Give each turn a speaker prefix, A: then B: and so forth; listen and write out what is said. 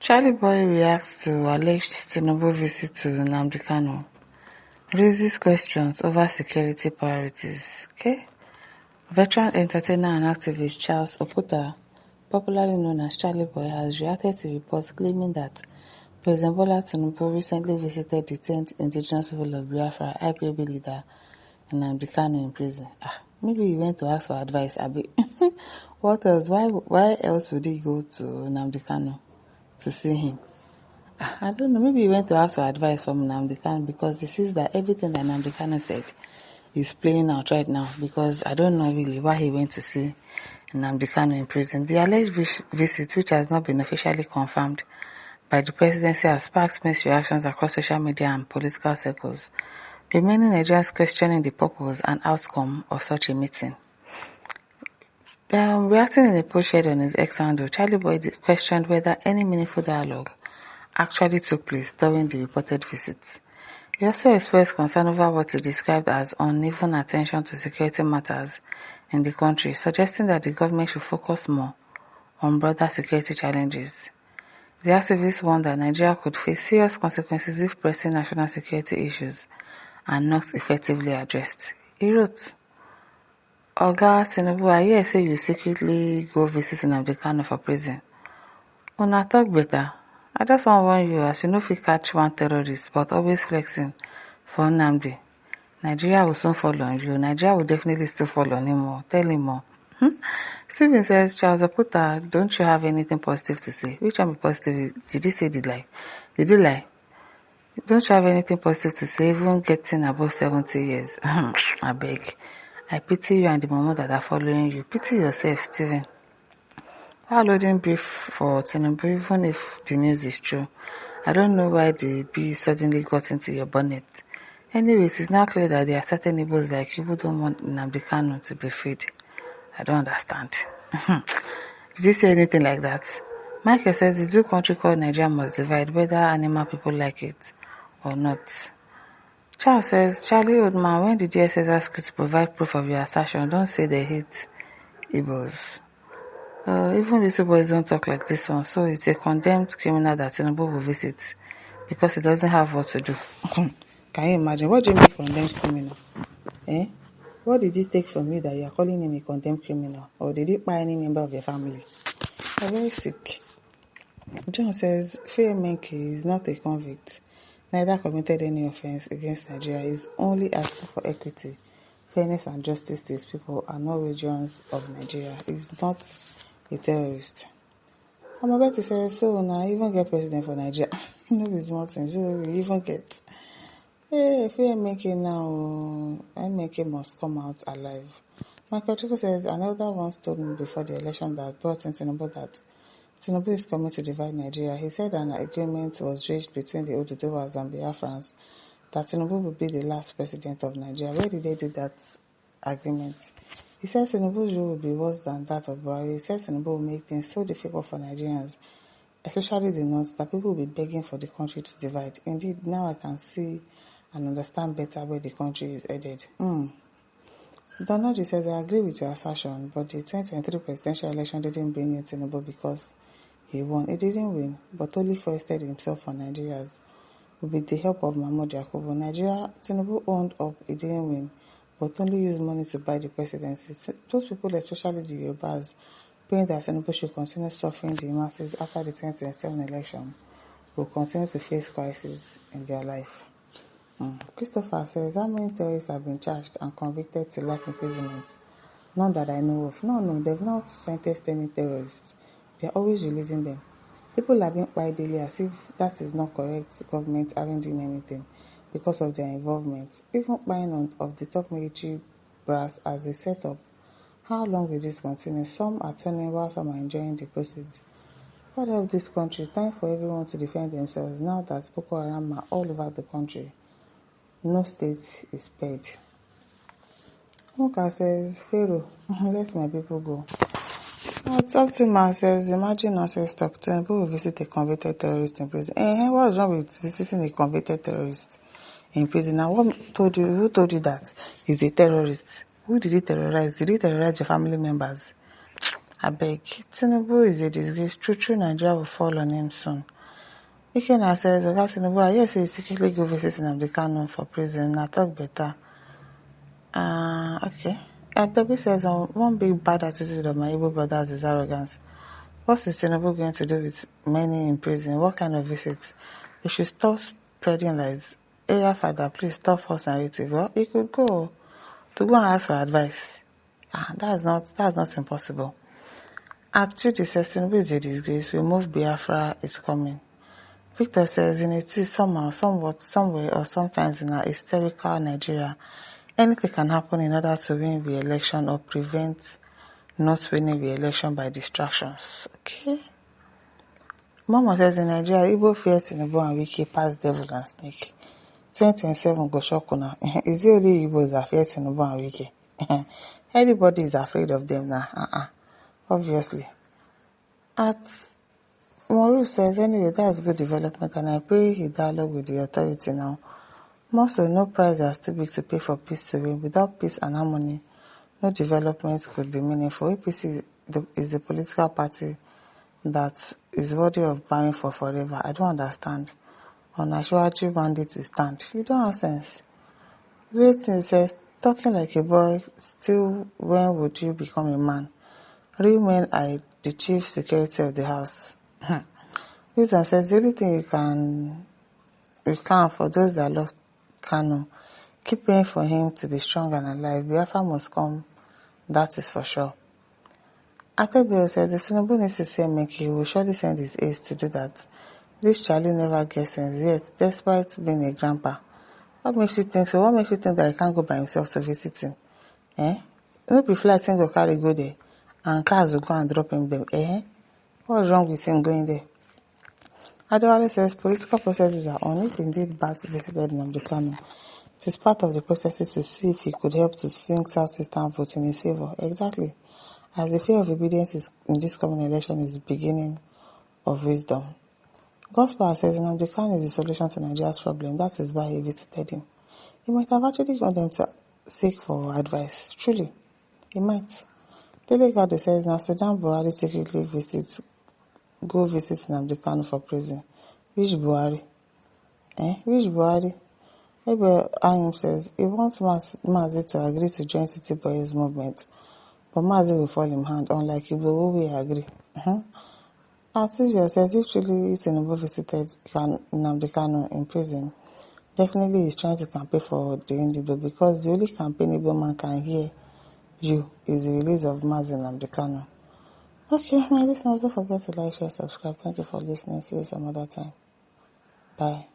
A: Charley boy reacts to alleged Tinubu visit to Nnamdi Kanu. Raises questions over security priorities. Okay? Veteran entertainer and activist Charles Oputa, popularly known as Charley Boy, has reacted to reports claiming that President Bola Tinubu recently visited the 10th indigenous people of Biafra IPOB leader Nnamdi Kanu in prison. Maybe he went to ask for advice, Abi. What else? Why else would he go to Nnamdi Kanu to see him? I don't know. Maybe he went to ask for advice from Nnamdi Kanu because he sees that everything that Nnamdi Kanu said is playing out right now. Because I don't know really why he went to see Nnamdi Kanu in prison. The alleged visit, which has not been officially confirmed by the presidency, has sparked mixed reactions across social media and political circles, with many Nigerians questioning the purpose and outcome of such a meeting. Reacting in a post shared on his X handle, Charley Boy questioned whether any meaningful dialogue actually took place during the reported visits. He also expressed concern over what he described as uneven attention to security matters in the country, suggesting that the government should focus more on broader security challenges. The activist warned that Nigeria could face serious consequences if pressing national security issues are not effectively addressed. He wrote, Oga Tinubu, I hear say you secretly go visit Nnamdi Kanu for prison. Una talk better. I just want to warn you, as you know, if you catch one terrorist, but always flexing for Nnamdi, Nigeria will soon fall on you. Nigeria will definitely still fall on him more. Tell him more. Stephen says, Charles Oputa, don't you have anything positive to say? Which one be positive? Did he say did lie? Did he lie? Don't you have anything positive to say, even getting above 70 years? I beg. I pity you and the mama that are following you. Pity yourself, Stephen. Why loading brief for Tinubu, even if the news is true? I don't know why the bee suddenly got into your bonnet. Anyways, it's now clear that there are certain Igbos like you who don't want Nnamdi Kanu to be freed. I don't understand. Did you say anything like that? Michael says the two country called Nigeria must divide, whether animal people like it or not. Charles says, Charlie, old man, when the DSS ask you to provide proof of your assertion, don't say they hate Igbos. Even little boys don't talk like this one, so it's a condemned criminal that Tinubu will visit because he doesn't have what to do. Can you imagine? What do you mean condemned criminal? What did he take from you that you are calling him a condemned criminal? Or did he buy any member of your family? You're very sick. John says, Fearmenke is not a convict, neither committed any offense against Nigeria. He is only asking for equity, fairness and justice to his people and all regions of Nigeria. He is not a terrorist. I'm about to say, so now even get president for Nigeria. No be small thing, so we even get. If we are making now, MK must come out alive. Michael Chukwu says, another once told me before the election that brought in Tinubu that Tinubu is coming to divide Nigeria. He said an agreement was reached between the Oduduwas and Biafrans that Tinubu would be the last president of Nigeria. Where did they do that agreement? He said Tinubu's rule will be worse than that of Buhari. He said Tinubu will make things so difficult for Nigerians, especially the North, that people will be begging for the country to divide. Indeed, now I can see and understand better where the country is headed. Donald says, I agree with your assertion, but the 2023 presidential election didn't bring in Tinubu because he won. He didn't win, but only foisted himself on Nigerians with the help of Mahmoud Yakubu. Nigeria, Tinubu owned up, he didn't win, but only used money to buy the presidency. Those people, especially the Yorubas, praying that Tinubu should continue suffering the masses after the 2027 election, will continue to face crises in their life. Christopher says, how many terrorists have been charged and convicted to life imprisonment? None that I know of. No, they've not sentenced any terrorists. They're always releasing them. People are being quiet daily as if that is not correct. Government aren't doing anything because of their involvement. Even buying of the top military brass as a setup. How long will this continue? Some are turning while some are enjoying the proceeds. God help this country. Time for everyone to defend themselves now that Boko Haram are all over the country. No state is spared. Moka says, Pharaoh, let my people go. Optima says, imagine nonsense talk. Tinubu will visit a convicted terrorist in prison. What's wrong with visiting a convicted terrorist in prison? Now, who told you that he's a terrorist? Who did he terrorize? Did he terrorize your family members? I beg. Tinubu is a disgrace. True, Nigeria will fall on him soon. Ikena says, Oga Tinubu, I hear say you secretly go visit Nnamdi Kanu for prison. Now talk better. Okay. Baby says, one big bad attitude of my Igbo brothers is arrogance. What is Tinubu going to do with many in prison? What kind of visits? You should stop spreading lies. Area father, please stop false narrative. Well, he could go to go and ask for advice. That's not impossible. At Judy says, Tinubu is a disgrace. We move Biafra is coming. Victor says, in a tweet, somehow, somewhat, somewhere, or sometimes in a hysterical Nigeria, anything can happen in order to win re-election or prevent not winning re-election by distractions. Okay. Mama says, in Nigeria, Igbo fear Tinubu and Wiki pass devil and snake. 2027 go shock una. Is it only Igbos that fear Tinubu and Wiki? Everybody is afraid of them now. Obviously. At Moru says, anyway, that's good development, and I pray he dialogue with the authority now. More so, no price is too big to pay for peace to win. Without peace and harmony, no development could be meaningful. APC is the political party that is worthy of buying for forever. I don't understand. On Ashwaju mandate to stand. You don't have sense. Great thing says, talking like a boy, still when would you become a man? Real men are the chief security of the house. Wisdom says the only thing you can for those that lost Kanu, keep praying for him to be strong and alive. Biafra must come, that is for sure. Akebio says the Tinubu needs to say Meki, he will surely send his aides to do that. This Charley never gets sense yet, despite being a grandpa. What makes you think so? What makes you think that he can't go by himself to visit him? No be flight him go carry go there, and cars will go and drop him there. What's wrong with him going there? Adewale says political processes are on. If indeed Bat visited Nnamdi Kanu, it is part of the processes to see if he could help to swing Southeastern vote in his favor. Exactly. As the fear of obedience in this coming election is the beginning of wisdom. God's power says Nnamdi Kanu is the solution to Nigeria's problem. That is why he visited him. He might have actually gone them to seek for advice. Truly. He might. Delegate says now Sudan Buhari secretly go visit Nnamdi Kanu for prison. Which Buhari? Which Buhari? Maybe Ayim says he wants Mazi to agree to join City Boys movement, but Mazi will fall in hand, unlike Igbo, we agree. Artisia says if truly Tinubu visited Nnamdi Kanu in prison, definitely he's trying to campaign for the Indigo, because the only campaign Igbo man can hear you is the release of Mazi Nnamdi Kanu. Okay, my listeners, don't forget to like, share, subscribe. Thank you for listening. See you some other time. Bye.